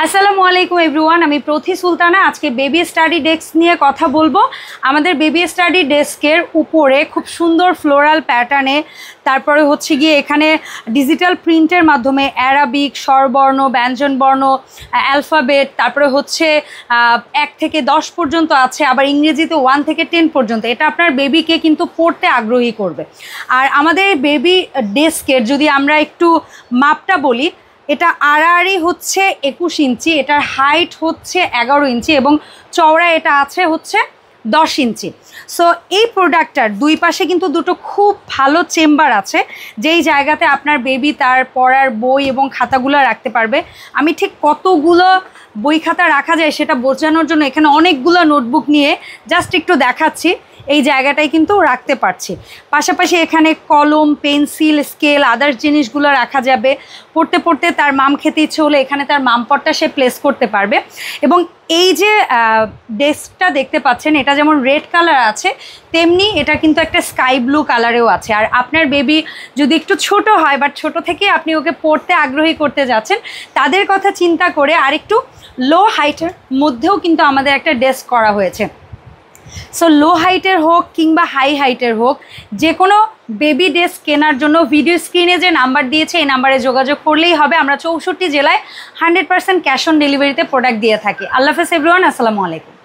আসসালামু আলাইকুম এভরিওয়ান, আমি প্রথি সুলতানা। আজকে বেবি স্টাডি ডেস্ক নিয়ে কথা বলবো। আমাদের বেবি স্টাডি ডেস্কের উপরে খুব সুন্দর ফ্লোরাল প্যাটার্নে, তারপরে হচ্ছে গিয়ে এখানে ডিজিটাল প্রিন্টের মাধ্যমে অ্যারাবিক স্বরবর্ণ, ব্যঞ্জনবর্ণ, অ্যালফাবেট, তারপরে হচ্ছে 1 থেকে 10 পর্যন্ত আছে, আবার ইংরেজিতে 1 থেকে 10 পর্যন্ত। এটা আপনার বেবিকে কিন্তু পড়তে আগ্রহী করবে। আর আমাদের বেবি ডেস্কের যদি আমরা একটু মাপটা বলি, এটা আড়াআড়ি হচ্ছে 21 ইঞ্চি, এটার হাইট হচ্ছে 11 ইঞ্চি এবং চওড়া এটা আছে হচ্ছে 10 ইঞ্চি। সো এই প্রোডাক্টটার দুই পাশে কিন্তু দুটো খুব ভালো চেম্বার আছে, যেই জায়গাতে আপনার বেবি তার পড়ার বই এবং খাতাগুলো রাখতে পারবে। আমি ঠিক কতগুলো বই খাতা রাখা যায় সেটা বোঝানোর জন্য এখানে অনেকগুলো নোটবুক নিয়ে জাস্ট একটু দেখাচ্ছি। এই জায়গাটায় কিন্তু রাখতে পারছি। পাশাপাশি এখানে কলম, পেন্সিল, স্কেল, আদার্স জিনিসগুলো রাখা যাবে। পড়তে পড়তে তার মাম খেতে ইচ্ছে হলে এখানে তার মাম পটটা সে প্লেস করতে পারবে। এবং এই যে ডেস্কটা দেখতে পাচ্ছেন, এটা যেমন রেড কালার আছে, তেমনি এটা কিন্তু একটা স্কাই ব্লু কালারেও আছে। আর আপনার বেবি যদি একটু ছোট হয়, বাট ছোট থেকে আপনি ওকে পড়তে আগ্রহী করতে যাচ্ছেন, তাদের কথা চিন্তা করে আরেকটু লো হাইটের মধ্যেও কিন্তু আমাদের একটা ডেস্ক করা হয়েছে। সো লো হাইটের হোক কিংবা হাই হাইটের হোক, যে কোনো বেবি ডেস্ক কেনার জন্য ভিডিও স্ক্রিনে যে নাম্বার দিয়েছে এই নাম্বারে যোগাযোগ করলেই হবে। আমরা 64 জেলায় 100% ক্যাশ অন ডেলিভারিতে প্রোডাক্ট দিয়ে থাকি। আল্লাহ হাফেজ এভরিওয়ান, আসসালামু আলাইকুম।